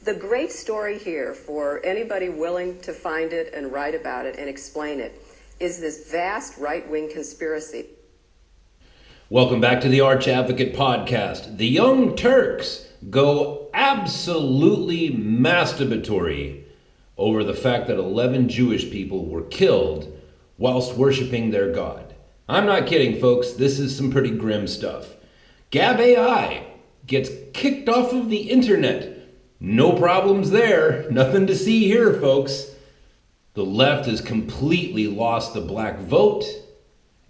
The great story here, for anybody willing to find it and write about it and explain it, is this vast right-wing conspiracy. Welcome back to the Arch Advocate Podcast. The Young Turks go absolutely masturbatory over the fact that 11 Jewish people were killed whilst worshiping their God. I'm not kidding, folks. This is some pretty grim stuff. Gab AI gets kicked off of the internet. No problems there. Nothing to see here, folks. The left has completely lost the black vote,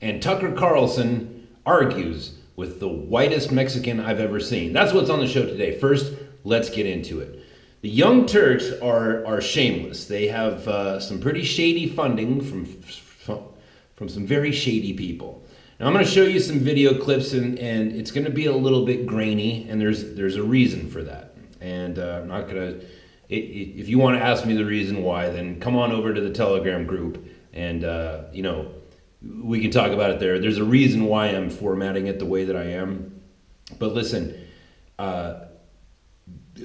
and Tucker Carlson argues with the whitest Mexican I've ever seen. That's what's on the show today. First, let's get into it. The Young Turks are shameless. They have some pretty shady funding from some very shady people. Now I'm going to show you some video clips, and it's going to be a little bit grainy, and there's a reason for that. And I'm not going to, if you want to ask me the reason why, then come on over to the Telegram group, and we can talk about it there. There's a reason why I'm formatting it the way that I am. But listen, a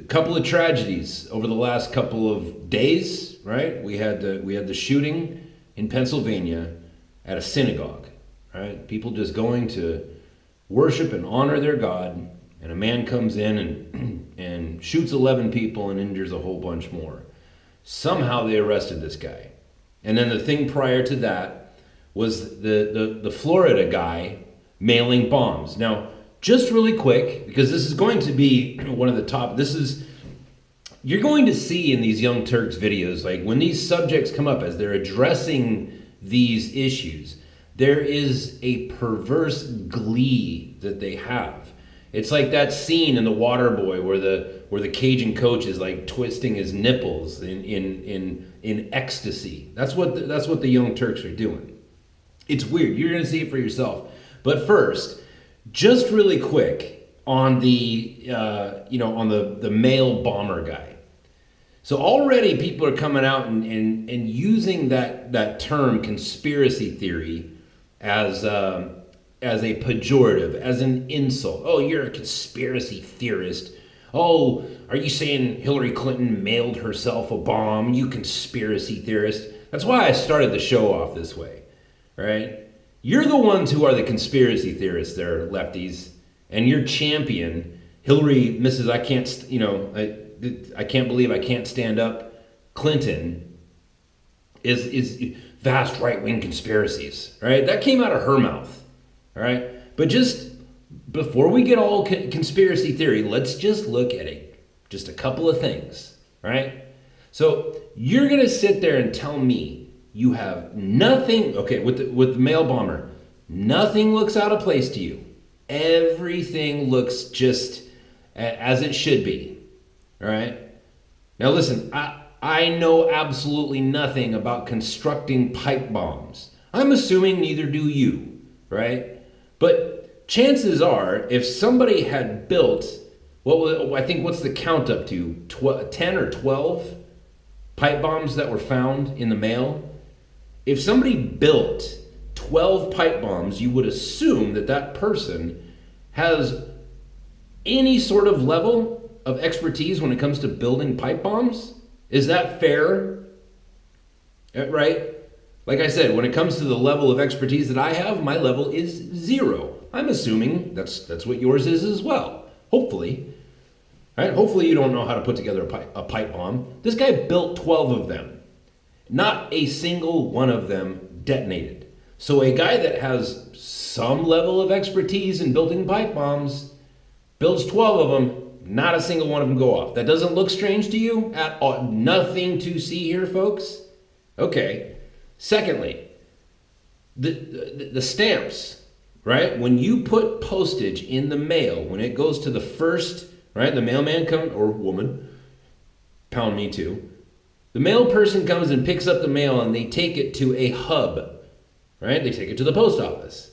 couple of tragedies over the last couple of days, right? We had the shooting in Pennsylvania at a synagogue, right? People just going to worship and honor their God, and a man comes in and shoots 11 people and injures a whole bunch more. Somehow they arrested this guy. And then the thing prior to that was the Florida guy mailing bombs. Now, just really quick, because this is going to be one of the top, you're going to see in these Young Turks videos, like when these subjects come up as they're addressing these issues, there is a perverse glee that they have. It's like that scene in The Waterboy where the Cajun coach is like twisting his nipples in ecstasy. That's what the Young Turks are doing. It's weird. You're going to see it for yourself. But first, just really quick on the male bomber guy. So already people are coming out and using that term conspiracy theory as a pejorative, as an insult. Oh, you're a conspiracy theorist. Oh, are you saying Hillary Clinton mailed herself a bomb? You conspiracy theorist. That's why I started the show off this way, right? You're the ones who are the conspiracy theorists there, lefties, and your champion, Hillary, Mrs. I can't believe I can't stand up, Clinton, is vast right-wing conspiracies, right? That came out of her mouth, all right? But just before we get all conspiracy theory, let's just look at just a couple of things, right? So you're gonna sit there and tell me you have nothing, okay, with the male bomber, nothing looks out of place to you. Everything looks just as it should be, all right? Now listen, I know absolutely nothing about constructing pipe bombs. I'm assuming neither do you, right? But chances are, if somebody had built, what's the count up to? 10 or 12 pipe bombs that were found in the mail? If somebody built 12 pipe bombs, you would assume that person has any sort of level of expertise when it comes to building pipe bombs. Is that fair? Right? Like I said, when it comes to the level of expertise that I have, my level is 0. I'm assuming that's what yours is as well. Hopefully. Right? Hopefully you don't know how to put together a pipe bomb. This guy built 12 of them. Not a single one of them detonated. So a guy that has some level of expertise in building pipe bombs builds 12 of them, not a single one of them go off. That doesn't look strange to you at all? Nothing to see here, folks? Okay. Secondly, the stamps, right? When you put postage in the mail, when it goes to the first, right? The mailman comes, or woman, pound me too. The mail person comes and picks up the mail and they take it to a hub, right? They take it to the post office.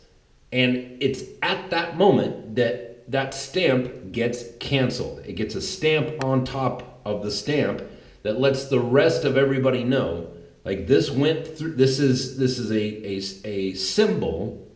And it's at that moment that stamp gets canceled. It gets a stamp on top of the stamp that lets the rest of everybody know, like this went through, this is a symbol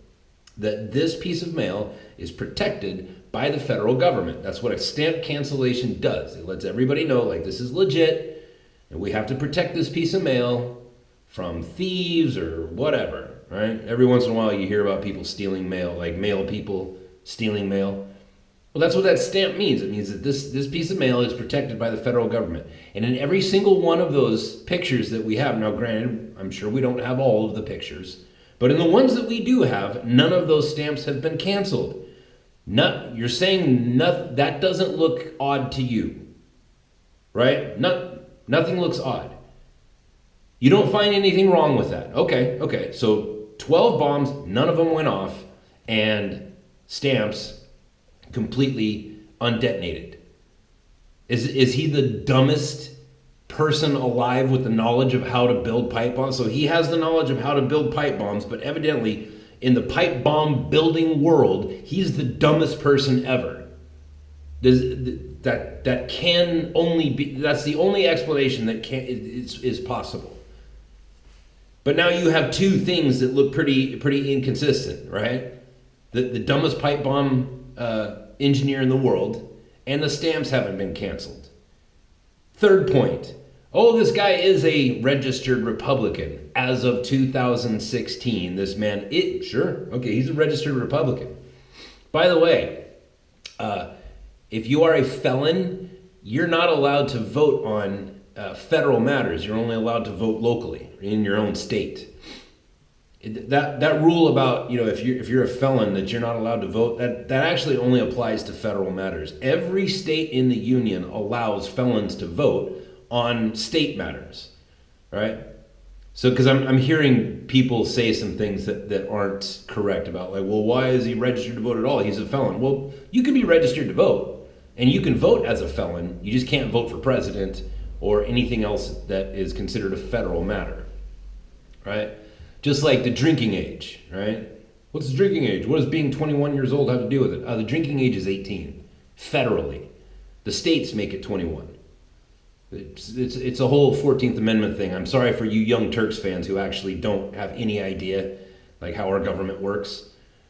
that this piece of mail is protected by the federal government. That's what a stamp cancellation does. It lets everybody know, like, this is legit, and we have to protect this piece of mail from thieves or whatever, right? Every once in a while you hear about people stealing mail, like mail people stealing mail. Well, that's what that stamp means. It means that this piece of mail is protected by the federal government. And in every single one of those pictures that we have, now granted, I'm sure we don't have all of the pictures, but in the ones that we do have, none of those stamps have been canceled. You're saying that doesn't look odd to you, right? Nothing looks odd. You don't find anything wrong with that. Okay. So 12 bombs, none of them went off, and stamps completely undetonated. Is he the dumbest person alive with the knowledge of how to build pipe bombs? So he has the knowledge of how to build pipe bombs, but evidently in the pipe bomb building world, he's the dumbest person ever. That can only be, that's the only explanation that is possible. But now you have two things that look pretty inconsistent, right? The dumbest pipe bomb engineer in the world, and the stamps haven't been canceled. Third point. Oh, this guy is a registered Republican as of 2016. This man, he's a registered Republican. By the way, if you are a felon, you're not allowed to vote on federal matters. You're only allowed to vote locally in your own state. That rule about, if you're a felon that you're not allowed to vote, that actually only applies to federal matters. Every state in the union allows felons to vote on state matters, right? So, because I'm hearing people say some things that aren't correct about, like, well, why is he registered to vote at all? He's a felon. Well, you can be registered to vote, and you can vote as a felon. You just can't vote for president or anything else that is considered a federal matter, right? Just like the drinking age, right? What's the drinking age? What does being 21 years old have to do with it? The drinking age is 18, federally. The states make it 21. It's a whole 14th Amendment thing. I'm sorry for you Young Turks fans who actually don't have any idea like how our government works.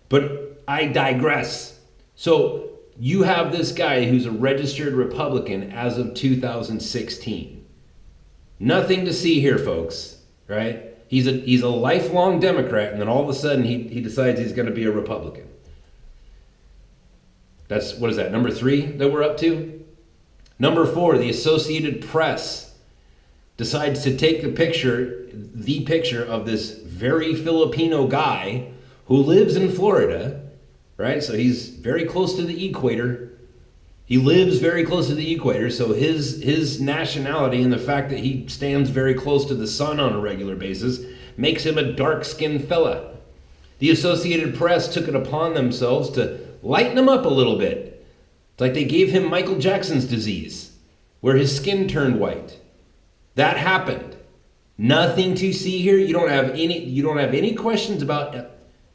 But I digress. So you have this guy who's a registered Republican as of 2016. Nothing to see here, folks, right? He's a lifelong Democrat, and then all of a sudden he decides he's going to be a Republican. That's, what is that, number 3 that we're up to? Number 4, the Associated Press decides to take the picture of this very Filipino guy who lives in Florida, right? So he's very close to the equator. He lives very close to the equator, so his nationality and the fact that he stands very close to the sun on a regular basis makes him a dark-skinned fella. The Associated Press took it upon themselves to lighten him up a little bit. It's like they gave him Michael Jackson's disease, where his skin turned white. That happened. Nothing to see here. You don't have any questions about,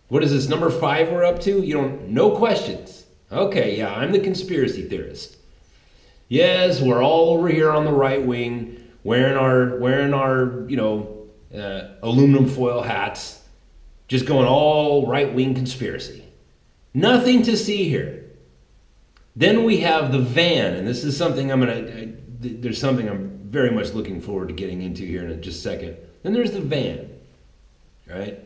what is this, number 5 we're up to? No questions. Okay, yeah, I'm the conspiracy theorist. Yes, we're all over here on the right wing, wearing our aluminum foil hats, just going all right wing conspiracy. Nothing to see here. Then we have the van, and this is something there's something I'm very much looking forward to getting into here in just a second. Then there's the van, right?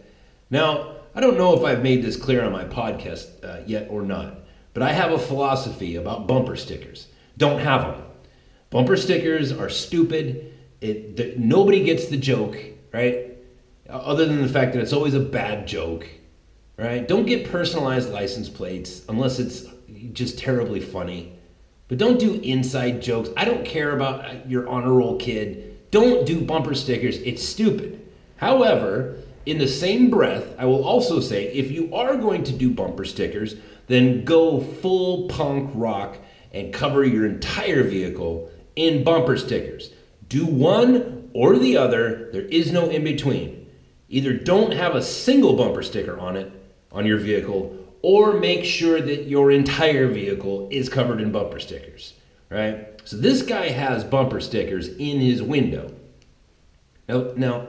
Now, I don't know if I've made this clear on my podcast yet or not. But I have a philosophy about bumper stickers. Don't have them. Bumper stickers are stupid. Nobody gets the joke, right? Other than the fact that it's always a bad joke, right? Don't get personalized license plates unless it's just terribly funny. But don't do inside jokes. I don't care about your honor roll kid. Don't do bumper stickers. It's stupid. However, in the same breath, I will also say, if you are going to do bumper stickers, then go full punk rock and cover your entire vehicle in bumper stickers. Do one or the other. There is no in between. Either don't have a single bumper sticker on it, on your vehicle, or make sure that your entire vehicle is covered in bumper stickers, right? So this guy has bumper stickers in his window. Now,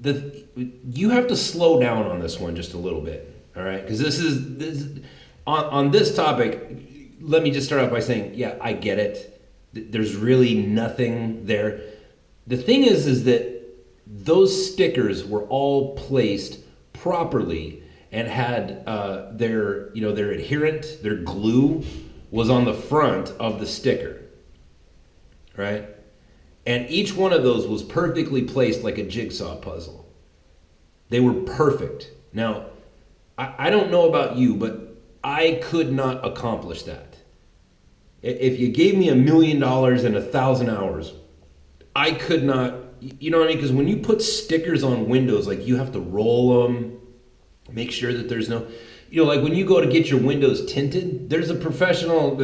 you have to slow down on this one just a little bit, all right? Because this on this topic, let me just start off by saying, yeah, I get it. There's really nothing there. The thing is that those stickers were all placed properly and had their adherent, their glue was on the front of the sticker, right? And each one of those was perfectly placed like a jigsaw puzzle. They were perfect. Now, I don't know about you, but I could not accomplish that. If you gave me $1 million and 1,000 hours, I could not, you know what I mean? Because when you put stickers on windows, like you have to roll them, make sure that there's no, like when you go to get your windows tinted, there's a professional,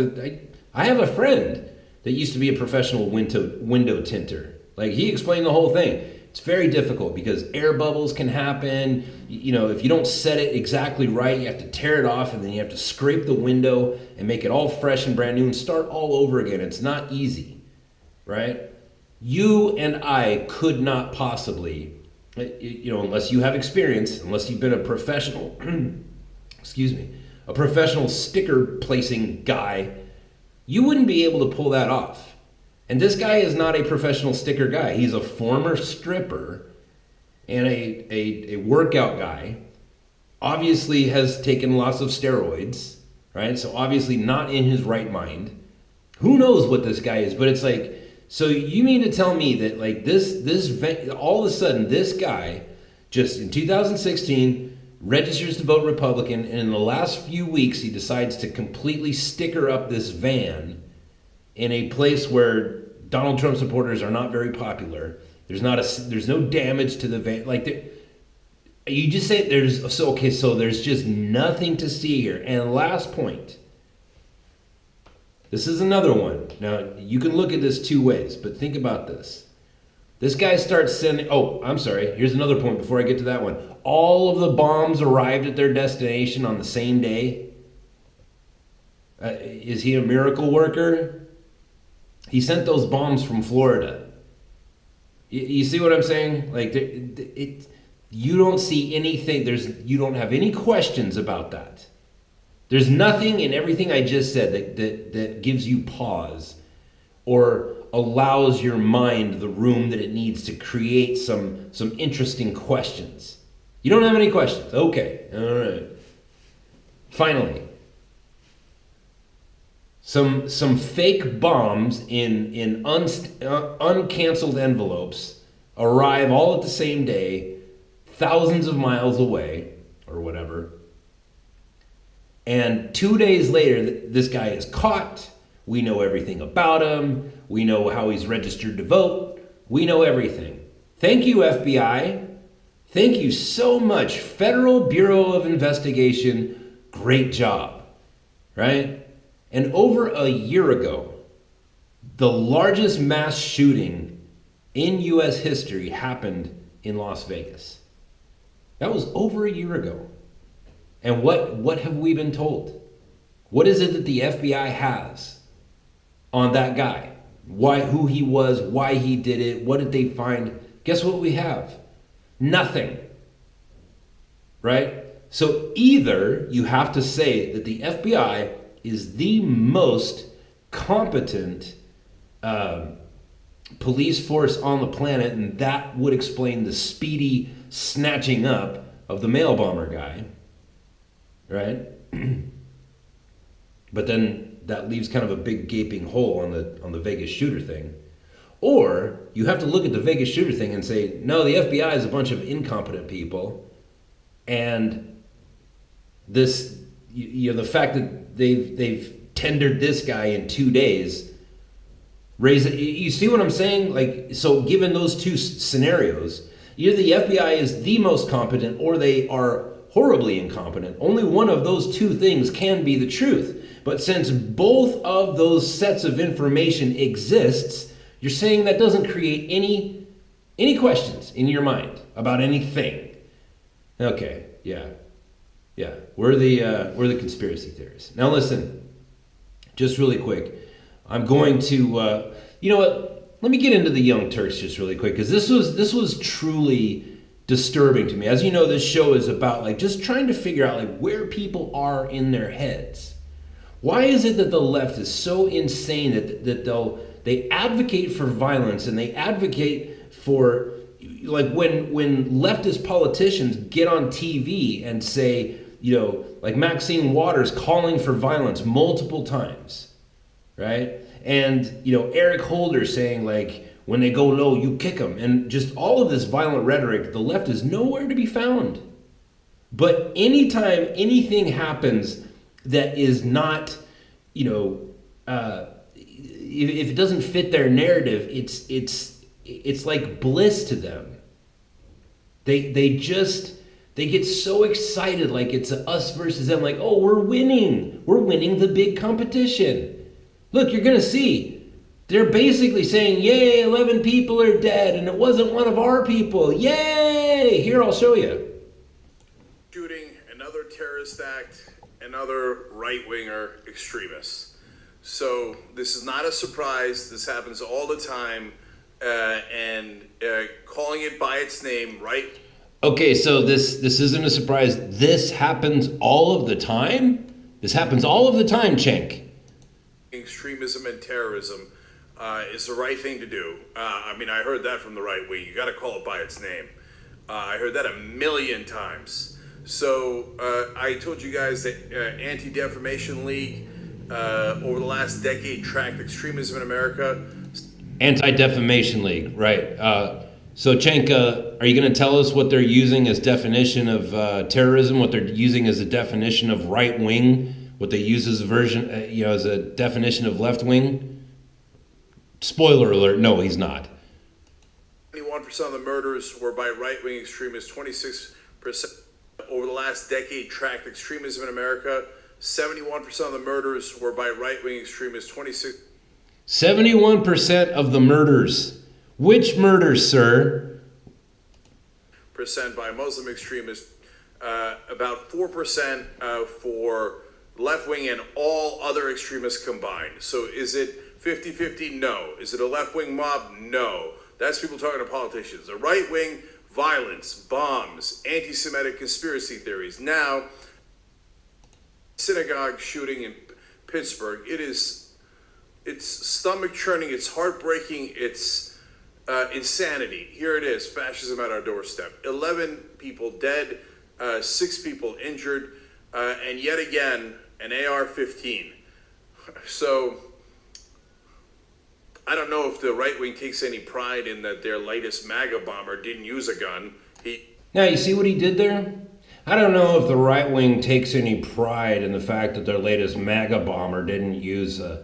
I have a friend that used to be a professional window tinter. Like he explained the whole thing. It's very difficult because air bubbles can happen. If you don't set it exactly right, you have to tear it off and then you have to scrape the window and make it all fresh and brand new and start all over again. It's not easy, right? You and I could not possibly, unless you have experience, unless you've been a professional, a professional sticker placing guy, you wouldn't be able to pull that off. And this guy is not a professional sticker guy. He's a former stripper and a workout guy. Obviously has taken lots of steroids, right? So obviously not in his right mind. Who knows what this guy is? But it's like, so you mean to tell me that like this all of a sudden this guy just in 2016 registers to vote Republican, and in the last few weeks he decides to completely sticker up this van in a place where Donald Trump supporters are not very popular. There's no damage to the van. Like you just say so there's just nothing to see here. And last point. This is another one. Now, you can look at this two ways, but think about this. This guy starts sending, here's another point before I get to that one. All of the bombs arrived at their destination on the same day. Is he a miracle worker? He sent those bombs from Florida. You see what I'm saying? Like, you don't see anything, you don't have any questions about that. There's nothing in everything I just said that gives you pause or allows your mind the room that it needs to create some interesting questions. You don't have any questions. Okay. All right. Finally, some fake bombs in uncanceled envelopes arrive all at the same day, thousands of miles away or whatever. And 2 days later, this guy is caught. We know everything about him. We know how he's registered to vote. We know everything. Thank you, FBI. Thank you so much, Federal Bureau of Investigation. Great job, right? And over a year ago, the largest mass shooting in U.S. history happened in Las Vegas. That was over a year ago. And what have we been told? What is it that the FBI has on that guy? Who he was, why he did it, what did they find? Guess what we have? Nothing. Right? So either you have to say that the FBI is the most competent police force on the planet, and that would explain the speedy snatching up of the mail bomber guy. Right? But then that leaves kind of a big gaping hole on the Vegas shooter thing. Or you have to look at the Vegas shooter thing and say, no, the FBI is a bunch of incompetent people, and this, the fact that they've tendered this guy in 2 days raise it. You see what I'm saying? Like, so given those two scenarios, either the FBI is the most competent or they are horribly incompetent. Only one of those two things can be the truth. But since both of those sets of information exists, you're saying that doesn't create any questions in your mind about anything. Okay, yeah. We're the conspiracy theorists. Now listen, just really quick. I'm going to, you know what? Let me get into the Young Turks just really quick, because this was truly disturbing to me. As you know, this show is about like just trying to figure out like where people are in their heads. Why is it that the left is so insane that they advocate for violence, and they advocate for, like, when leftist politicians get on TV and say, like Maxine Waters calling for violence multiple times, right? And, Eric Holder saying, like, when they go low, you kick them. And just all of this violent rhetoric, the left is nowhere to be found. But anytime anything happens that is not, if it doesn't fit their narrative, it's like bliss to them. They get so excited, like it's us versus them, like, oh, we're winning the big competition. Look, you're gonna see. They're basically saying, yay, 11 people are dead, and it wasn't one of our people. Yay! Here, I'll show you. Shooting, another terrorist act, another right-winger extremist. So this is not a surprise. This happens all the time, and calling it by its name, right? Okay, so this isn't a surprise. This happens all of the time? This happens all of the time, Cenk. Extremism and terrorism is the right thing to do. I heard that from the right wing. You got to call it by its name. I heard that a million times. So I told you guys that Anti-Defamation League over the last decade tracked extremism in America. Anti-Defamation League, right. So Cenk, are you going to tell us what they're using as definition of terrorism, what they're using as a definition of right wing, what they use as a version, as a definition of left wing? Spoiler alert, no, he's not. 71% of the murders were by right-wing extremists, 26% over the last decade tracked extremism in America. 71% of the murders were by right-wing extremists, 71% of the murders. Which murders, sir? % by Muslim extremists, about 4% for left-wing and all other extremists combined. So is it 50-50? No. Is it a left-wing mob? No. That's people talking to politicians. The right-wing, violence, bombs, anti-Semitic conspiracy theories. Now, synagogue shooting in Pittsburgh. It's stomach-churning, it's heartbreaking, it's insanity. Here it is, fascism at our doorstep. 11 people dead, 6 people injured, and yet again, an AR-15. So, I don't know if the right wing takes any pride in that their latest MAGA bomber didn't use a gun. Now, you see what he did there? I don't know if the right wing takes any pride in the fact that their latest MAGA bomber didn't use an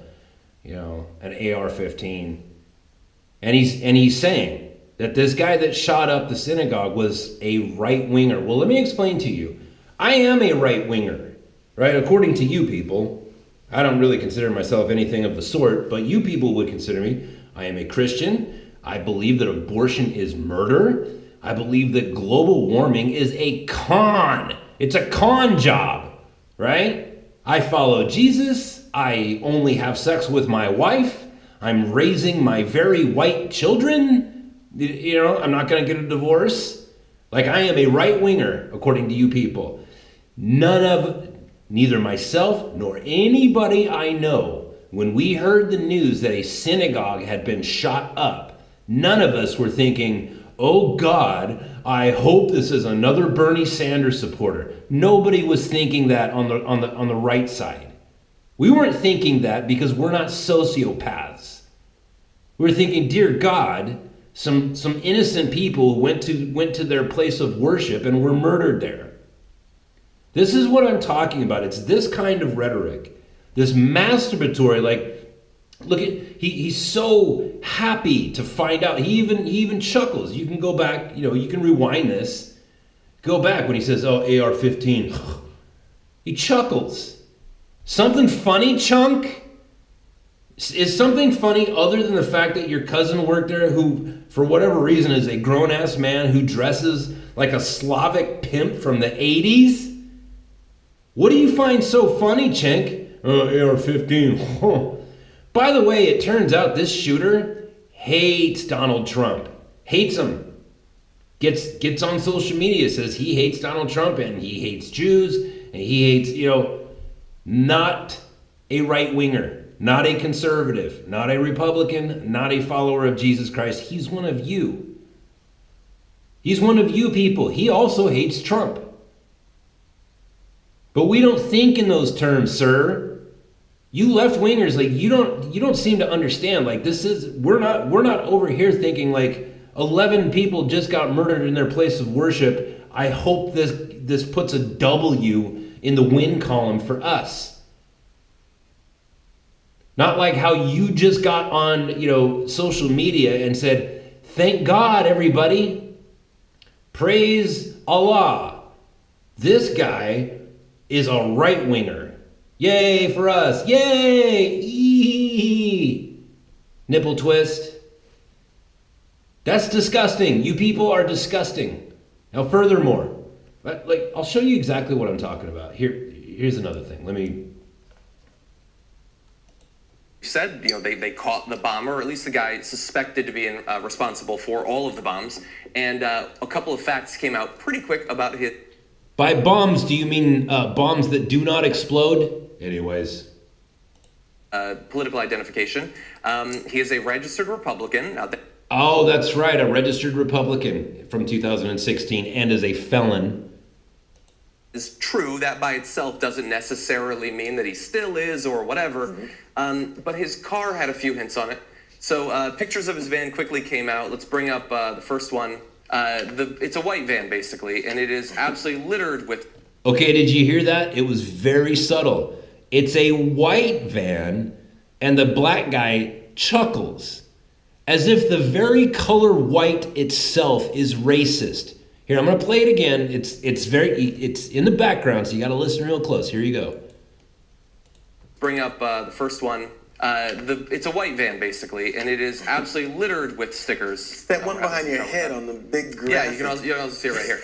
AR-15. And he's saying that this guy that shot up the synagogue was a right-winger. Well, let me explain to you. I am a right-winger, right? According to you people. I don't really consider myself anything of the sort, but you people would consider me. I am a Christian. I believe that abortion is murder. I believe that global warming is a con. It's a con job, right? I follow Jesus. I only have sex with my wife. I'm raising my very white children. I'm not going to get a divorce. Like, I am a right-winger, according to you people. Neither myself nor anybody I know, when we heard the news that a synagogue had been shot up, none of us were thinking, oh God, I hope this is another Bernie Sanders supporter. Nobody was thinking that on the right side. We weren't thinking that because we're not sociopaths. We were thinking, dear God, some innocent people went to their place of worship and were murdered there. This is what I'm talking about. It's this kind of rhetoric, this masturbatory, like, look at, he's so happy to find out. He even chuckles. You can go back, you can rewind this. Go back when he says, oh, AR-15. He chuckles. Something funny, Chunk? Is something funny other than the fact that your cousin worked there who, for whatever reason, is a grown-ass man who dresses like a Slavic pimp from the 80s? What do you find so funny, Cenk? AR-15. By the way, it turns out this shooter hates Donald Trump. Hates him. Gets on social media, says he hates Donald Trump and he hates Jews and he hates, not a right-winger, not a conservative, not a Republican, not a follower of Jesus Christ. He's one of you. He's one of you people. He also hates Trump. But we don't think in those terms, sir. You left-wingers, like you don't seem to understand. Like we're not over here thinking like 11 people just got murdered in their place of worship. I hope this puts a W in the win column for us. Not like how you just got on, social media and said, "Thank God, everybody. Praise Allah. This guy is a right-winger. Yay for us. Yay! Eee! Nipple twist." That's disgusting. You people are disgusting. Now, furthermore, I'll show you exactly what I'm talking about. Here's another thing. Said, they caught the bomber, or at least the guy suspected to be responsible for all of the bombs. And a couple of facts came out pretty quick about his... By bombs, do you mean bombs that do not explode? Anyways. Political identification. He is a registered Republican. Oh, that's right, a registered Republican from 2016 and is a felon. Is true. That by itself doesn't necessarily mean that he still is or whatever. But his car had a few hints on it. So pictures of his van quickly came out. Let's bring up the first one. It's a white van, basically, and it is absolutely littered with... Okay, did you hear that? It was very subtle. It's a white van, and the black guy chuckles, as if the very color white itself is racist. Here, I'm going to play it again. It's in the background, so you got to listen real close. Here you go. Bring up the first one. It's a white van, basically, and it is absolutely littered with stickers. It's that one behind your head on the big graphic. Yeah, you can also see it right here.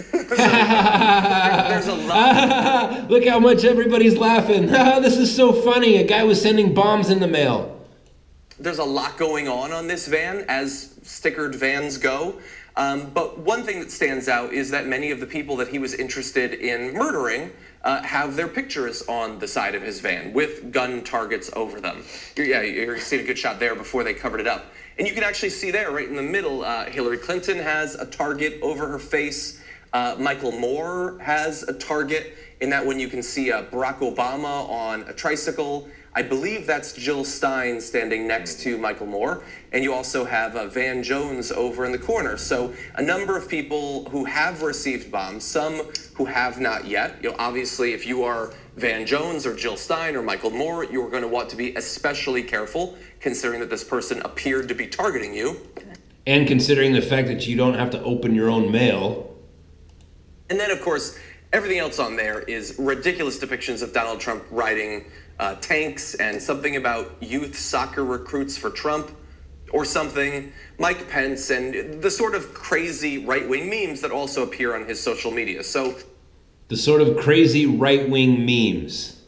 There's a lot. Look how much everybody's laughing. This is so funny. A guy was sending bombs in the mail. There's a lot going on this van, as stickered vans go. But one thing that stands out is that many of the people that he was interested in murdering have their pictures on the side of his van with gun targets over them. You're seeing a good shot there before they covered it up. And you can actually see there, right in the middle, Hillary Clinton has a target over her face. Michael Moore has a target. In that one, you can see Barack Obama on a tricycle. I believe that's Jill Stein standing next to Michael Moore. And you also have Van Jones over in the corner. So a number of people who have received bombs, some who have not yet. Obviously, if you are Van Jones or Jill Stein or Michael Moore, you're going to want to be especially careful, considering that this person appeared to be targeting you. And considering the fact that you don't have to open your own mail. And then, of course, everything else on there is ridiculous depictions of Donald Trump riding tanks and something about youth soccer recruits for Trump or something, Mike Pence, and the sort of crazy right-wing memes that also appear on his social media. So the sort of crazy right-wing memes.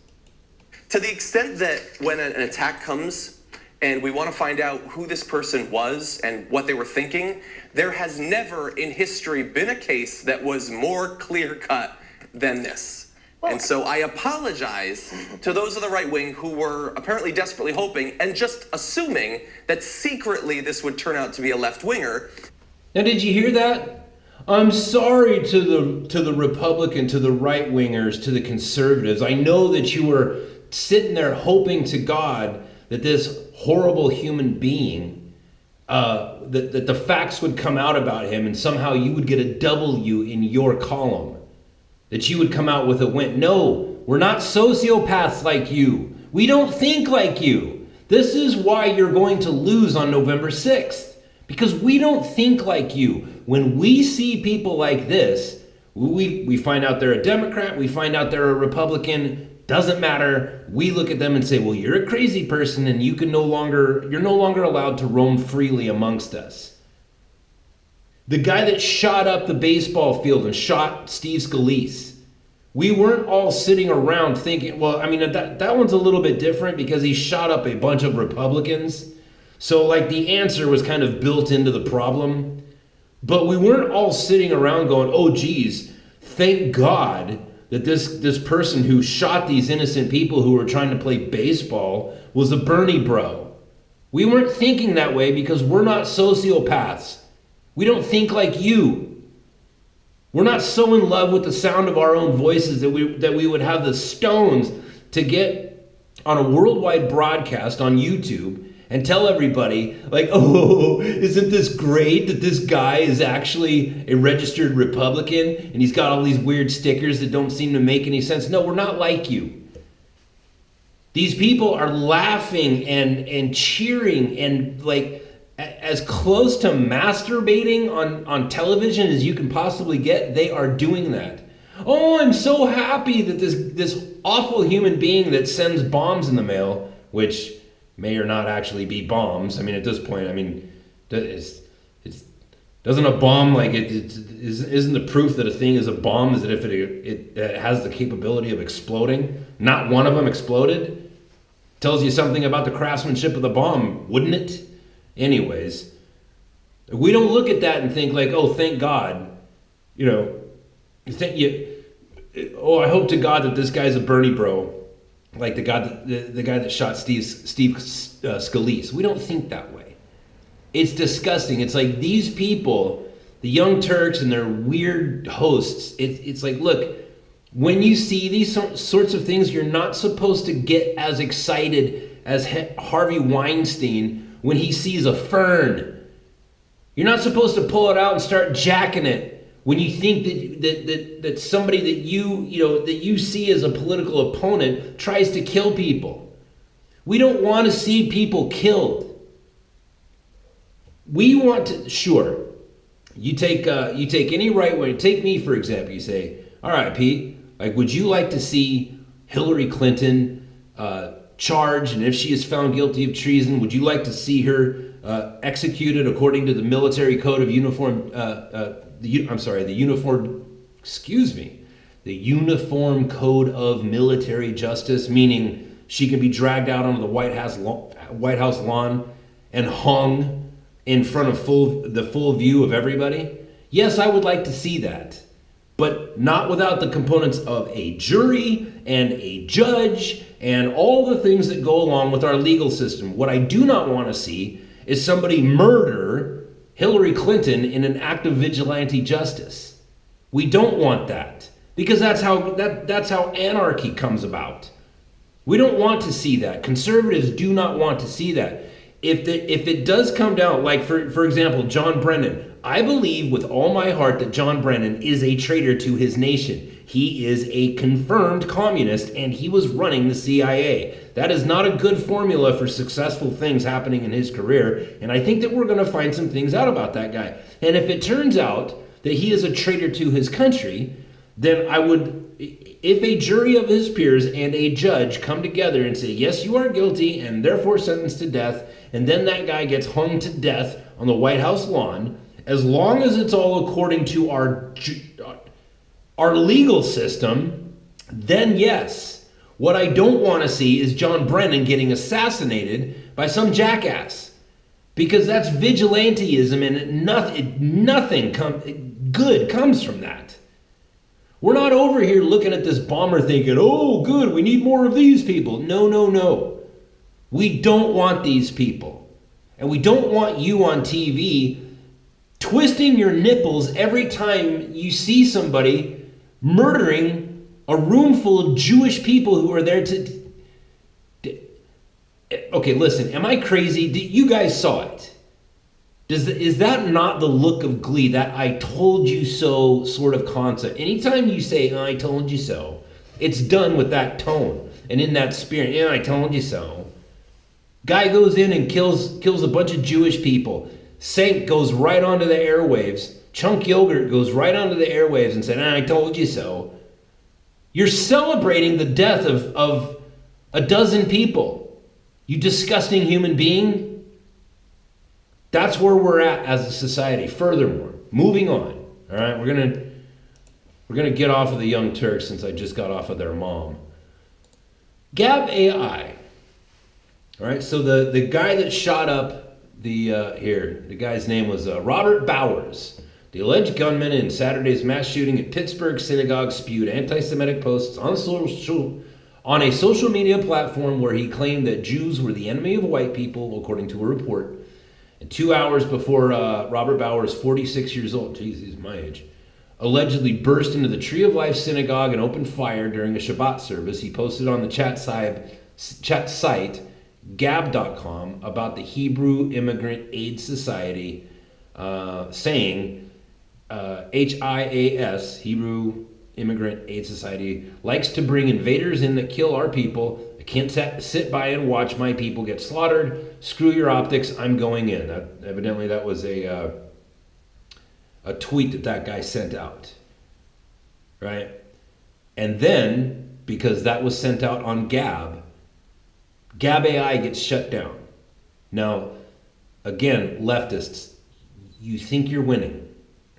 To the extent that when an attack comes and we want to find out who this person was and what they were thinking, there has never in history been a case that was more clear-cut than this. And so I apologize to those of the right wing who were apparently desperately hoping and just assuming that secretly this would turn out to be a left-winger. Now, did you hear that? I'm sorry to the Republican, to the right-wingers, to the conservatives. I know that you were sitting there hoping to God that this horrible human being, that the facts would come out about him and somehow you would get a W in your column. That you would come out with a win. No, we're not sociopaths like you. We don't think like you. This is why you're going to lose on November 6th. Because we don't think like you. When we see people like this, we find out they're a Democrat, we find out they're a Republican, doesn't matter. We look at them and say, well, you're a crazy person and you're no longer allowed to roam freely amongst us. The guy that shot up the baseball field and shot Steve Scalise. We weren't all sitting around thinking, well, I mean, that one's a little bit different because he shot up a bunch of Republicans. So like the answer was kind of built into the problem. But we weren't all sitting around going, oh, geez, thank God that this person who shot these innocent people who were trying to play baseball was a Bernie bro. We weren't thinking that way because we're not sociopaths. We don't think like you. We're not so in love with the sound of our own voices that we would have the stones to get on a worldwide broadcast on YouTube and tell everybody, like, oh, isn't this great that this guy is actually a registered Republican and he's got all these weird stickers that don't seem to make any sense. No, we're not like you. These people are laughing and cheering and like as close to masturbating on television as you can possibly get. They are doing that. Oh, I'm so happy that this awful human being that sends bombs in the mail, which may or not actually be bombs. I mean, at this point, I mean, doesn't a bomb, like, isn't the proof that a thing is a bomb is that if it has the capability of exploding? Not one of them exploded? Tells you something about the craftsmanship of the bomb, wouldn't it? Anyways, we don't look at that and think like, oh, thank God, you know, I hope to God that this guy's a Bernie bro, like the guy that shot Steve Scalise. We don't think that way. It's disgusting. It's like these people, the Young Turks and their weird hosts, it's like, look, when you see these sorts of things, you're not supposed to get as excited as Harvey Weinstein when he sees a fern. You're not supposed to pull it out and start jacking it when you think that somebody that you see as a political opponent tries to kill people. We don't want to see people killed. We want to, sure, you take any right way, take me for example, you say, all right, Pete, like, would you like to see Hillary Clinton charged, and if she is found guilty of treason, would you like to see her executed according to the military code of the Uniform Code of Military Justice, meaning she can be dragged out onto the White House lawn and hung in front of the full view of everybody? Yes, I would like to see that, but not without the components of a jury and a judge and all the things that go along with our legal system. What I do not want to see is somebody murder Hillary Clinton in an act of vigilante justice. We don't want that, because that's how anarchy comes about. We don't want to see that. Conservatives do not want to see that. If it does come down, like for example, John Brennan, I believe with all my heart that John Brennan is a traitor to his nation. He is a confirmed communist, and he was running the CIA. That is not a good formula for successful things happening in his career, and I think that we're going to find some things out about that guy. And if it turns out that he is a traitor to his country, then I would, if a jury of his peers and a judge come together and say, yes, you are guilty and therefore sentenced to death, and then that guy gets hung to death on the White House lawn, as long as it's all according to our legal system, then yes. What I don't want to see is John Brennan getting assassinated by some jackass, because that's vigilanteism, and nothing good comes from that. We're not over here looking at this bomber thinking, oh, good, we need more of these people. No, no, no. We don't want these people. And we don't want you on TV twisting your nipples every time you see somebody murdering a room full of Jewish people who are there to... Okay, listen, am I crazy? You guys saw it. Is that not the look of glee, that I told you so sort of concept? Anytime you say, oh, I told you so, it's done with that tone and in that spirit. Yeah, I told you so. Guy goes in and kills a bunch of Jewish people. Sank goes right onto the airwaves. Chunk Yougurt goes right onto the airwaves and said, I told you so. You're celebrating the death of a dozen people. You disgusting human being. That's where we're at as a society. Furthermore, moving on. All right, we're gonna get off of the Young Turks since I just got off of their mom. Gab AI. All right, so the guy that shot up the guy's name was Robert Bowers. The alleged gunman in Saturday's mass shooting at Pittsburgh synagogue spewed anti-Semitic posts on a social media platform where he claimed that Jews were the enemy of white people, according to a report. And 2 hours before Robert Bowers, 46 years old, geez, he's my age, allegedly burst into the Tree of Life synagogue and opened fire during a Shabbat service, he posted on the chat site Gab.com about the Hebrew Immigrant Aid Society, saying HIAS, Hebrew Immigrant Aid Society, likes to bring invaders in that kill our people. I can't sit by and watch my people get slaughtered. Screw your optics, I'm going in. Evidently that was a tweet that guy sent out, right? And then, because that was sent out on Gab AI gets shut down. Now, again, leftists, you think you're winning,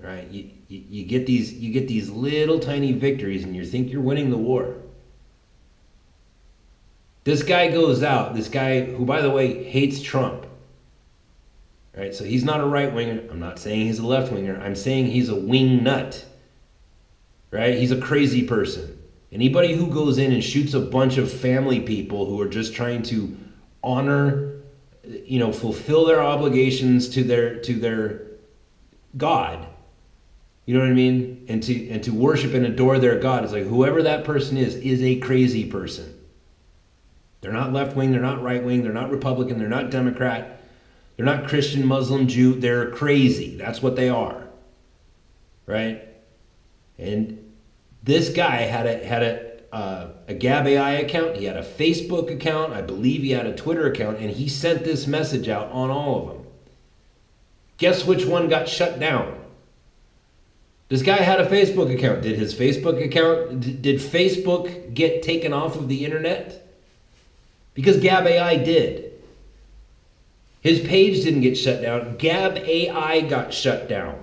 right? You get these little tiny victories and you think you're winning the war. This guy goes out, this guy who, by the way, hates Trump, right? So he's not a right-winger. I'm not saying he's a left-winger. I'm saying he's a wing nut, right? He's a crazy person. Anybody who goes in and shoots a bunch of family people who are just trying to honor, fulfill their obligations to their God, you know what I mean? And to worship and adore their God, it's like whoever that person is a crazy person. They're not left-wing, they're not right-wing, they're not Republican, they're not Democrat, they're not Christian, Muslim, Jew, they're crazy. That's what they are, right? And this guy had a Gab AI account, he had a Facebook account, I believe he had a Twitter account, and he sent this message out on all of them. Guess which one got shut down? This guy had a Facebook account. Did Facebook get taken off of the internet? Because Gab AI did. His page didn't get shut down. Gab AI got shut down.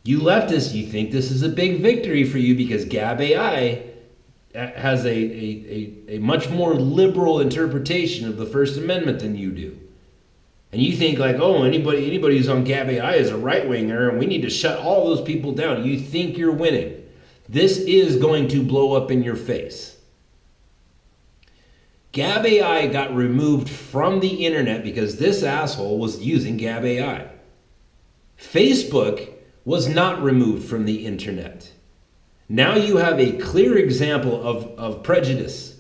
You leftists, you think this is a big victory for you because Gab AI has a much more liberal interpretation of the First Amendment than you do. And you think like, oh, anybody who's on Gab AI is a right-winger and we need to shut all those people down. You think you're winning. This is going to blow up in your face. Gab AI got removed from the internet because this asshole was using Gab AI. Facebook was not removed from the internet. Now you have a clear example of prejudice,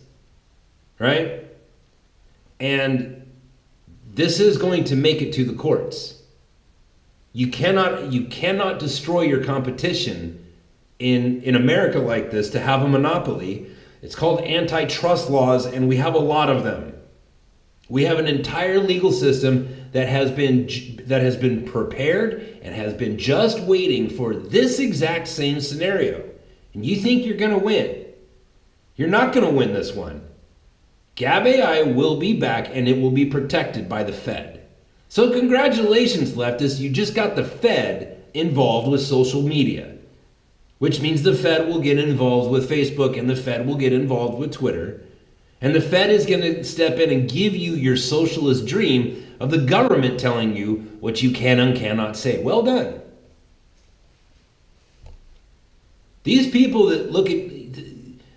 right? And this is going to make it to the courts. You cannot destroy your competition in America like this to have a monopoly. It's called antitrust laws, and we have a lot of them. We have an entire legal system that has been prepared and has been just waiting for this exact same scenario. And you think you're going to win. You're not going to win this one. Gab AI will be back, and it will be protected by the Fed. So congratulations, leftists. You just got the Fed involved with social media. Which means the Fed will get involved with Facebook and the Fed will get involved with Twitter. And the Fed is going to step in and give you your socialist dream of the government telling you what you can and cannot say. Well done. These people that look at...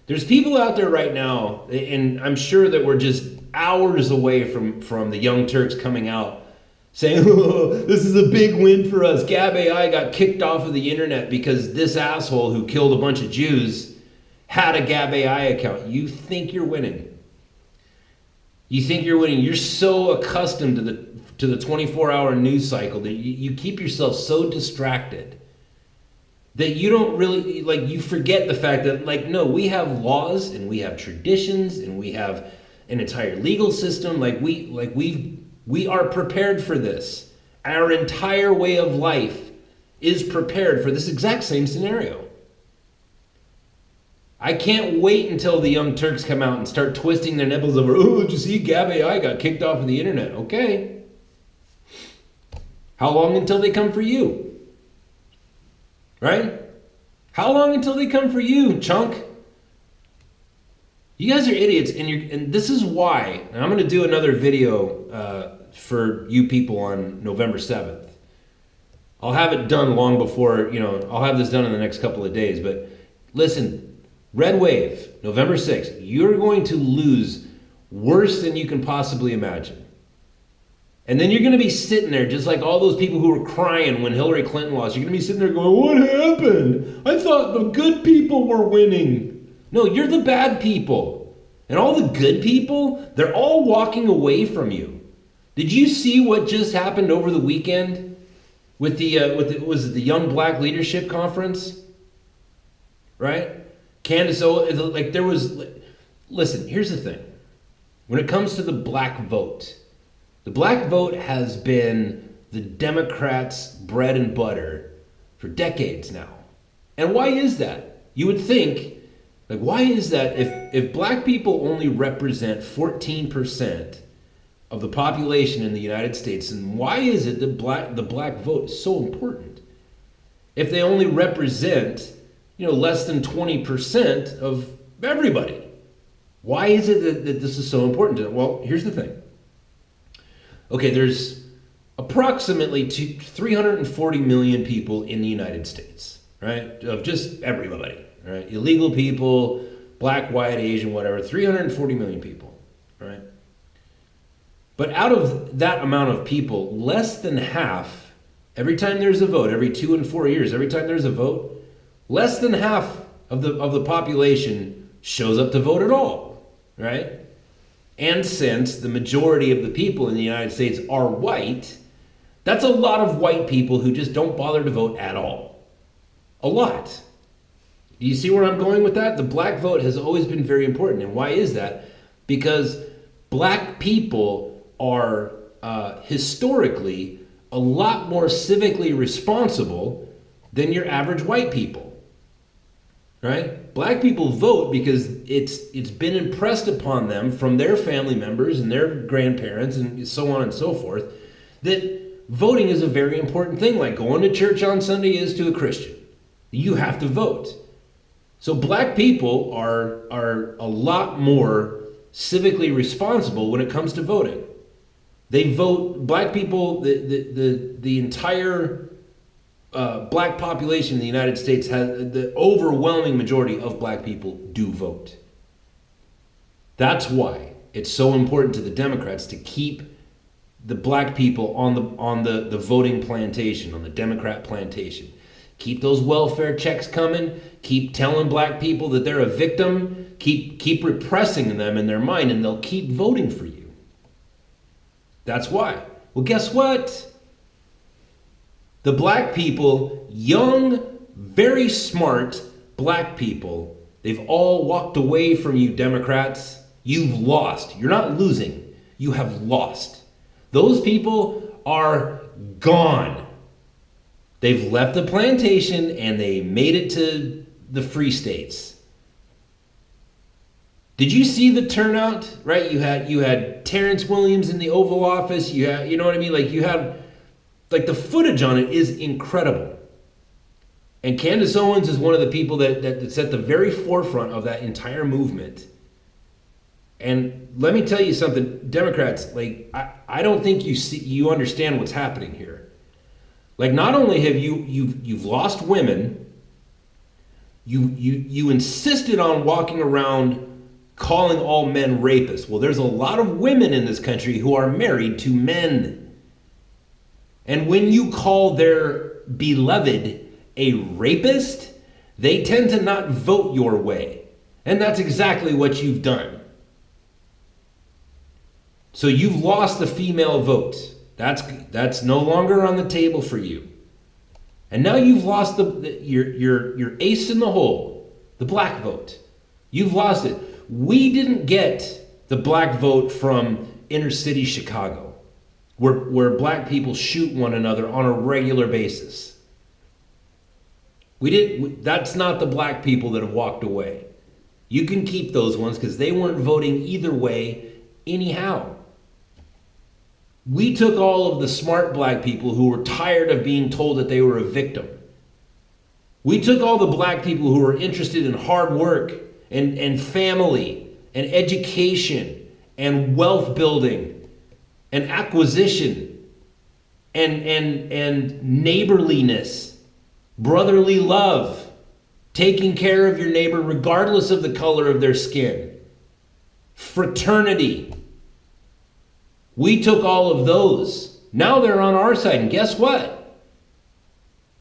There's people out there right now, and I'm sure that we're just hours away from the Young Turks coming out saying, oh, this is a big win for us. Gab AI got kicked off of the internet because this asshole who killed a bunch of Jews had a Gab AI account. You think you're winning. You think you're winning. You're so accustomed to the 24-hour news cycle that you keep yourself so distracted that you don't really, you forget the fact that, no, we have laws and we have traditions and we have an entire legal system. We are prepared for this. Our entire way of life is prepared for this exact same scenario. I can't wait until the Young Turks come out and start twisting their nipples over, oh, did you see Gab AI got kicked off of the internet? Okay. How long until they come for you? Right? How long until they come for you, chunk? You guys are idiots, and this is why, and I'm going to do another video for you people on November 7th. I'll have it done long before, I'll have this done in the next couple of days. But listen, red wave, November 6th, you're going to lose worse than you can possibly imagine. And then you're going to be sitting there just like all those people who were crying when Hillary Clinton lost. You're going to be sitting there going, what happened? I thought the good people were winning. No, you're the bad people. And all the good people, they're all walking away from you. Did you see what just happened over the weekend with was it the Young Black Leadership Conference? Right? Candace, listen, here's the thing. When it comes to the black vote, the black vote has been the Democrats' bread and butter for decades now. And why is that? You would think, why is that if black people only represent 14% of the population in the United States, and why is it that the black vote is so important? If they only represent, less than 20% of everybody, why is it that this is so important? Well, here's the thing. Okay, there's approximately 340 million people in the United States, right? Of just everybody, right? Illegal people, black, white, Asian, whatever, 340 million people, right? But out of that amount of people, less than half, every time there's a vote, every 2 and 4 years, every time there's a vote, less than half of the population shows up to vote at all, right? And since the majority of the people in the United States are white, that's a lot of white people who just don't bother to vote at all. A lot. Do you see where I'm going with that? The black vote has always been very important. And why is that? Because black people are historically a lot more civically responsible than your average white people. Right? Black people vote because it's been impressed upon them from their family members and their grandparents and so on and so forth that voting is a very important thing, like going to church on Sunday is to a Christian. You have to vote. So black people are a lot more civically responsible when it comes to voting. They vote, black people, the entire black population in the United States has, the overwhelming majority of black people do vote. That's why it's so important to the Democrats to keep the black people on the voting plantation, on the Democrat plantation. Keep those welfare checks coming. Keep telling black people that they're a victim. Keep repressing them in their mind, and they'll keep voting for you. That's why. Well, guess what? The black people, young, very smart black people, they've all walked away from you, Democrats. You've lost. You're not losing. You have lost. Those people are gone. They've left the plantation and they made it to the free states. Did you see the turnout? Right? You had Terrence Williams in the Oval Office. You know what I mean? You had the footage on it is incredible. And Candace Owens is one of the people that's at the very forefront of that entire movement. And let me tell you something, Democrats, I don't think you understand what's happening here. Not only have you've lost women, you insisted on walking around calling all men rapists. Well, there's a lot of women in this country who are married to men. And when you call their beloved a rapist, they tend to not vote your way. And that's exactly what you've done. So you've lost the female vote. That's no longer on the table for you. And now you've lost your ace in the hole, the black vote. You've lost it. We didn't get the black vote from inner city Chicago, where black people shoot one another on a regular basis. That's not the black people that have walked away. You can keep those ones because they weren't voting either way anyhow. We took all of the smart black people who were tired of being told that they were a victim. We took all the black people who were interested in hard work and family and education and wealth building and acquisition. and neighborliness, brotherly love, taking care of your neighbor regardless of the color of their skin, fraternity. We took all of those. Now they're on our side, and guess what?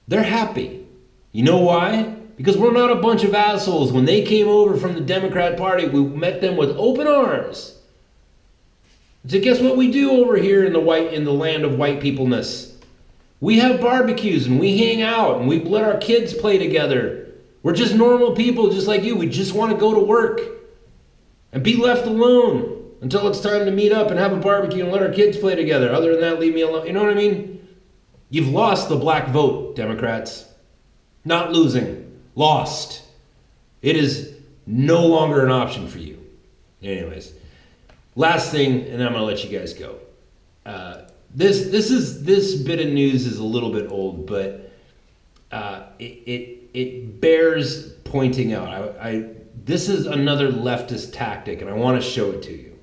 They're happy. You know why? Because we're not a bunch of assholes. When they came over from the Democrat Party, we met them with open arms. So guess what we do over here in the land of white peopleness? We have barbecues and we hang out and we let our kids play together. We're just normal people just like you. We just want to go to work and be left alone until it's time to meet up and have a barbecue and let our kids play together. Other than that, leave me alone. You know what I mean? You've lost the black vote, Democrats. Not losing. Lost. It is no longer an option for you. Anyways. Last thing, and then I'm gonna let you guys go. This bit of news is a little bit old, but it bears pointing out. This is another leftist tactic, and I want to show it to you.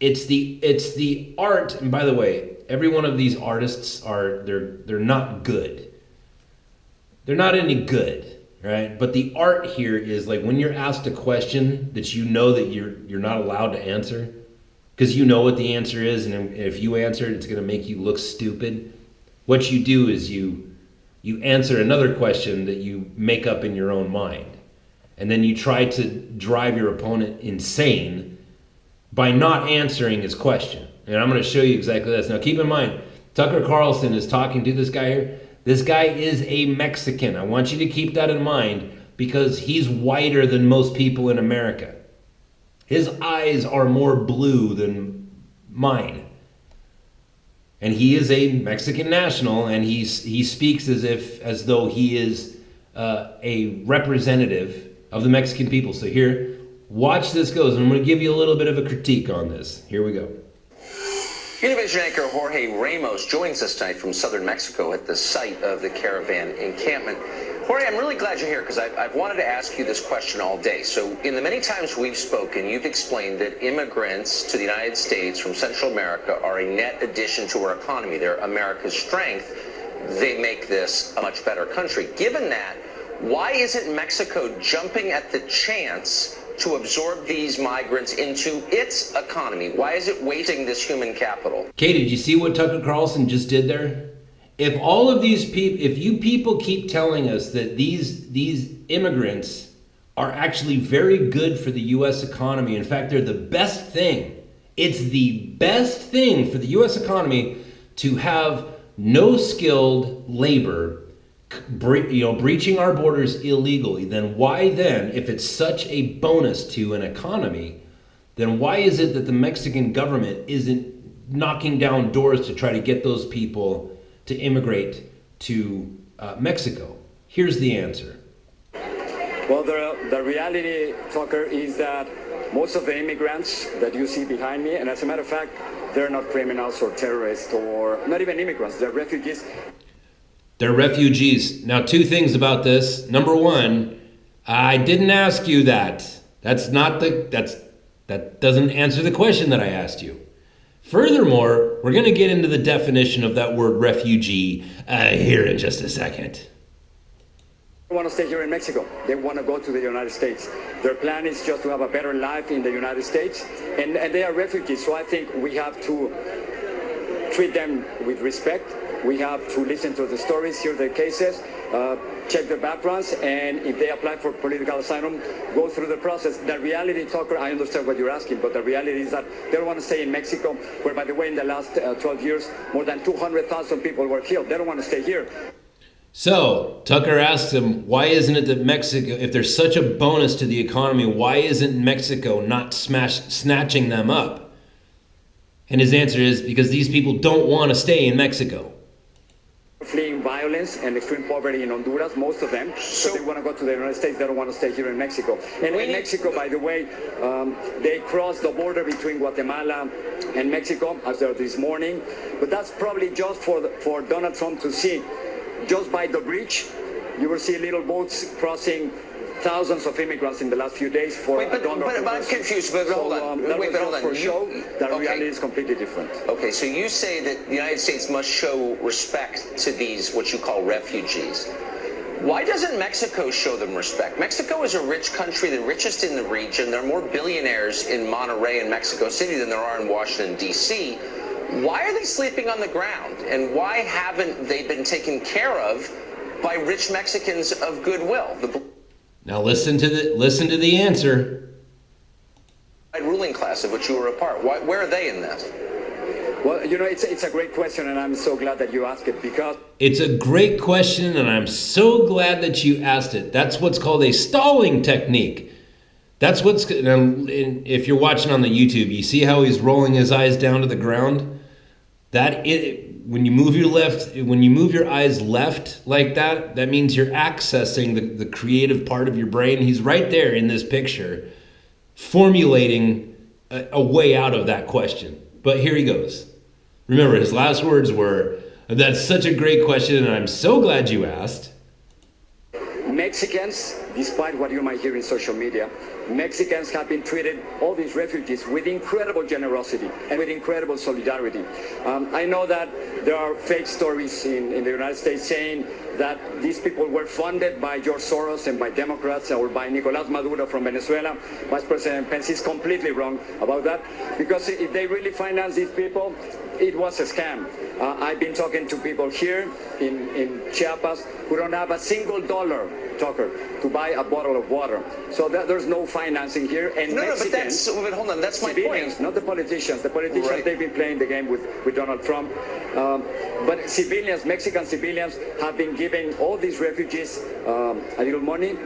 It's the art, and by the way, every one of these artists they're not good. They're not any good, right? But the art here is like when you're asked a question that you know that you're not allowed to answer. Because you know what the answer is, and if you answer it, it's going to make you look stupid. What you do is you answer another question that you make up in your own mind. And then you try to drive your opponent insane by not answering his question. And I'm going to show you exactly this. Now keep in mind, Tucker Carlson is talking to this guy here. This guy is a Mexican. I want you to keep that in mind because he's whiter than most people in America. His eyes are more blue than mine. And he is a Mexican national, and he speaks as though he is a representative of the Mexican people. So here, watch this goes, and I'm going to give you a little bit of a critique on this. Here we go. Univision anchor Jorge Ramos joins us tonight from southern Mexico at the site of the caravan encampment. Jorge, I'm really glad you're here because I've wanted to ask you this question all day. So in the many times we've spoken, you've explained that immigrants to the United States from Central America are a net addition to our economy. They're America's strength. They make this a much better country. Given that, why isn't Mexico jumping at the chance to absorb these migrants into its economy? Why is it wasting this human capital? Okay, did you see what Tucker Carlson just did there? If all of these people, if you people keep telling us that these immigrants are actually very good for the U.S. economy, in fact, they're the best thing. It's the best thing for the U.S. economy to have no skilled labor, breaching our borders illegally. Then why then, if it's such a bonus to an economy, then why is it that the Mexican government isn't knocking down doors to try to get those people to immigrate to Mexico? Here's the answer. Well, the reality, Tucker, is that most of the immigrants that you see behind me, and as a matter of fact, they're not criminals or terrorists or not even immigrants, they're refugees. They're refugees. Now, two things about this. Number one, I didn't ask you that. That doesn't answer the question that I asked you. Furthermore, we're going to get into the definition of that word refugee here in just a second. They want to stay here in Mexico. They want to go to the United States. Their plan is just to have a better life in the United States. And they are refugees, so I think we have to treat them with respect. We have to listen to the stories, hear their cases, check their backgrounds, and if they apply for political asylum, go through the process. The reality, Tucker, I understand what you're asking, but the reality is that they don't want to stay in Mexico, where, by the way, in the last 12 years, more than 200,000 people were killed. They don't want to stay here. So Tucker asks him, why isn't it that Mexico, if there's such a bonus to the economy, why isn't Mexico not snatching them up? And his answer is because these people don't want to stay in Mexico. Fleeing violence and extreme poverty in Honduras, most of them. So they want to go to the United States. They don't want to stay here in Mexico. And in Mexico, by the way, they crossed the border between Guatemala and Mexico as of this morning. But that's probably just for Donald Trump to see. Just by the bridge, you will see little boats crossing thousands of immigrants in the last few days for Wait, but I'm confused. But hold on. Wait, but hold on. For show, the reality is completely different. Okay, so you say that the United States must show respect to these, what you call refugees. Why doesn't Mexico show them respect? Mexico is a rich country, the richest in the region. There are more billionaires in Monterrey and Mexico City than there are in Washington, D.C. Why are they sleeping on the ground? And why haven't they been taken care of by rich Mexicans of goodwill? Now listen to the answer. Ruling class of which you were a part. Where are they in this? Well, you know, it's a great question, and I'm so glad that you asked it, because... It's a great question, and I'm so glad that you asked it. That's what's called a stalling technique. That's what's... If you're watching on the YouTube, you see how he's rolling his eyes down to the ground? When you move your eyes left like that, that means you're accessing the creative part of your brain. He's right there in this picture, formulating a way out of that question. But here he goes. Remember, his last words were, "That's such a great question, and I'm so glad you asked." Mexicans, despite what you might hear in social media, Mexicans have been treated, all these refugees, with incredible generosity and with incredible solidarity. I know that there are fake stories in the United States saying that these people were funded by George Soros and by Democrats or by Nicolás Maduro from Venezuela. Vice President Pence is completely wrong about that, because if they really finance these people, it was a scam. I've been talking to people here in Chiapas who don't have a single dollar, Tucker, to buy a bottle of water. So there's no financing here. And Mexicans, but hold on, that's my point. Not the politicians. The politicians, right. They've been playing the game with Donald Trump. But civilians, Mexican civilians, have been giving all these refugees a little money,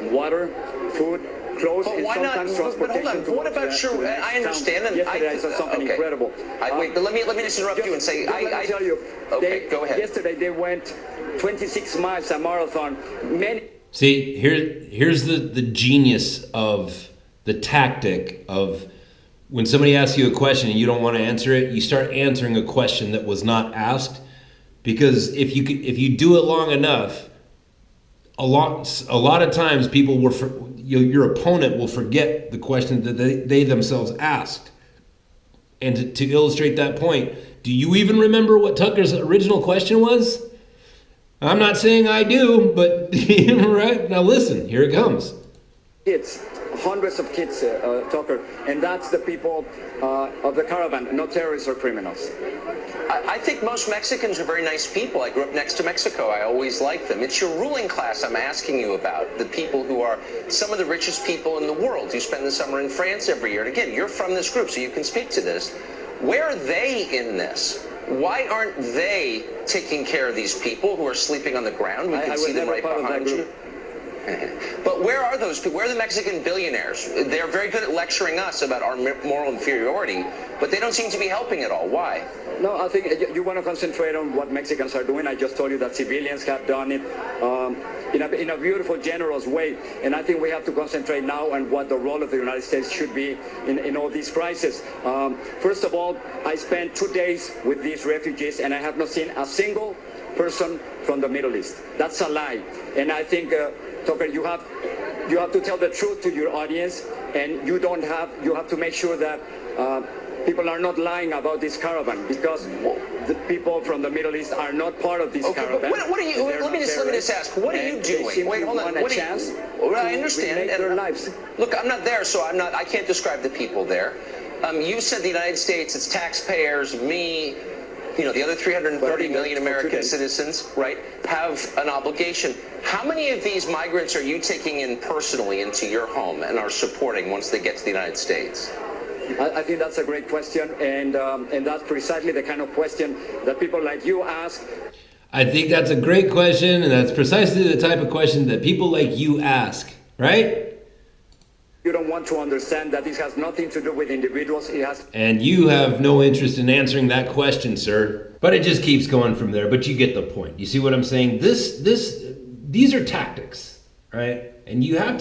water, food, clothes, and sometimes transportation. What about sure? I understand. And yesterday I saw something incredible. Wait, but let me just interrupt you and say, I tell you. Okay, go ahead. Yesterday they went 26 miles, a marathon. See, here's the genius of the tactic of when somebody asks you a question and you don't want to answer it, you start answering a question that was not asked, because if you do it long enough, a lot of times people your opponent will forget the question that they themselves asked. And to illustrate that point, do you even remember what Tucker's original question was? I'm not saying I do, but right now listen, here it comes. Kids, hundreds of kids, Tucker, and that's the people of the caravan, not terrorists or criminals. I think most Mexicans are very nice people. I grew up next to Mexico. I always liked them. It's your ruling class I'm asking you about, the people who are some of the richest people in the world. You spend the summer in France every year. And again, you're from this group, so you can speak to this. Where are they in this? Why aren't they taking care of these people who are sleeping on the ground? We can see them right behind you. But where are those people? Where are the Mexican billionaires? They're very good at lecturing us about our moral inferiority, but they don't seem to be helping at all. Why? No, I think you want to concentrate on what Mexicans are doing. I just told you that civilians have done it in a beautiful, generous way. And I think we have to concentrate now on what the role of the United States should be in all these crises. First of all, I spent 2 days with these refugees, and I have not seen a single person from the Middle East. That's a lie. And I think, Tucker, you have to tell the truth to your audience, and you have to make sure that people are not lying about this caravan, because the people from the Middle East are not part of this caravan. What are you? Let me just ask. What are you doing? Wait, hold on. What are you? Well, I understand. Their lives. Look, I'm not there, so I can't describe the people there. You said the United States, it's taxpayers, me. The other 330 million American citizens, right, have an obligation. How many of these migrants are you taking in personally into your home and are supporting once they get to the United States? I think that's a great question, and that's precisely the kind of question that people like you ask. I think that's a great question, and that's precisely the type of question that people like you ask, right? You don't want to understand that this has nothing to do with individuals. And you have no interest in answering that question, sir. But it just keeps going from there. But you get the point. You see what I'm saying? These are tactics, right? And you have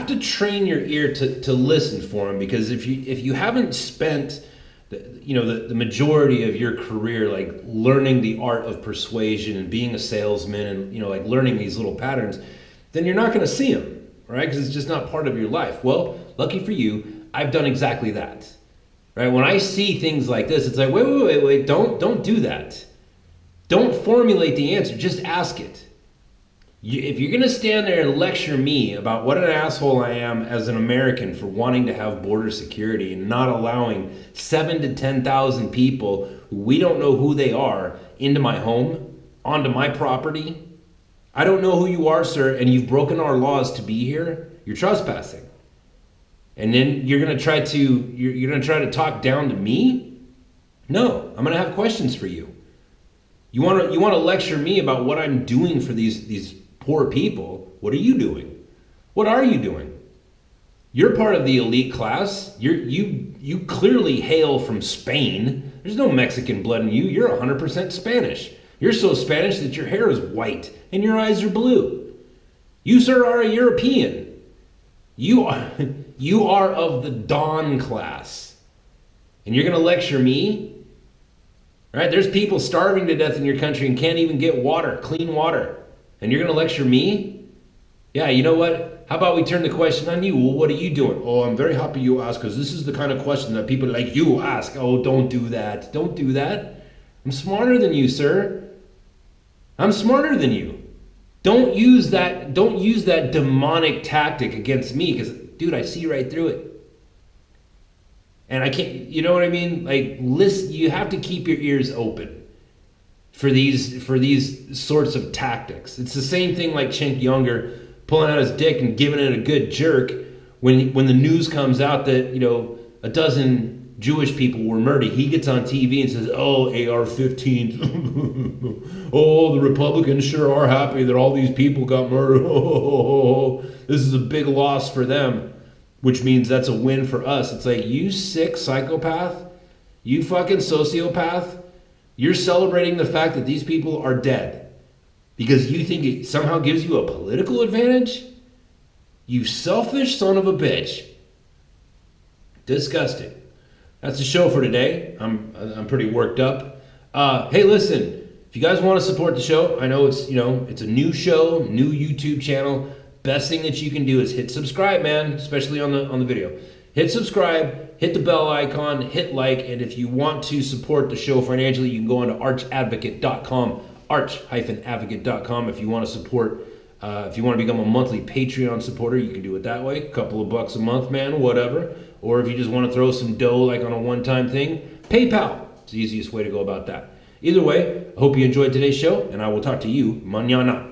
to train your ear to listen for them, because if you haven't spent the majority of your career like learning the art of persuasion and being a salesman and like learning these little patterns, then you're not going to see them, right? Because it's just not part of your life. Well, lucky for you, I've done exactly that, right? When I see things like this, it's like, wait, don't do that. Don't formulate the answer, just ask it. If you're going to stand there and lecture me about what an asshole I am as an American for wanting to have border security and not allowing 7,000 to 10,000 people who we don't know who they are into my home, onto my property, I don't know who you are, sir, and you've broken our laws to be here, you're trespassing. And then you're going to try to talk down to me? No, I'm going to have questions for you. You want to lecture me about what I'm doing for these poor people? What are you doing? What are you doing? You're part of the elite class. You clearly hail from Spain. There's no Mexican blood in you. You're 100% Spanish. You're so Spanish that your hair is white and your eyes are blue. You, sir, are a European. You are of the Don class. And you're going to lecture me? Right? There's people starving to death in your country and can't even get water, clean water. And you're going to lecture me? Yeah, you know what? How about we turn the question on you? Well, what are you doing? Oh, I'm very happy you asked, because this is the kind of question that people like you ask. Oh, don't do that. Don't do that. I'm smarter than you, sir. I'm smarter than you. Don't use that demonic tactic against me, because, dude, I see right through it. And I can't, you know what I mean? Like, listen, you have to keep your ears open for these sorts of tactics. It's the same thing like Cenk Younger pulling out his dick and giving it a good jerk when the news comes out that, you know, a dozen Jewish people were murdered. He gets on TV and says, oh, AR-15. Oh, the Republicans sure are happy that all these people got murdered. Oh, this is a big loss for them, which means that's a win for us. It's like, you sick psychopath, you fucking sociopath, you're celebrating the fact that these people are dead because you think it somehow gives you a political advantage? You selfish son of a bitch. Disgusting. That's the show for today. I'm pretty worked up. Hey, listen, if you guys want to support the show, I know it's a new show, new YouTube channel. Best thing that you can do is hit subscribe, man, especially on the video. Hit subscribe, hit the bell icon, hit like, and if you want to support the show financially, you can go on to archadvocate.com, arch-advocate.com. If you want to support, if you want to become a monthly Patreon supporter, you can do it that way. A couple of bucks a month, man, whatever. Or if you just want to throw some dough like on a one-time thing, PayPal. It's the easiest way to go about that. Either way, I hope you enjoyed today's show, and I will talk to you mañana.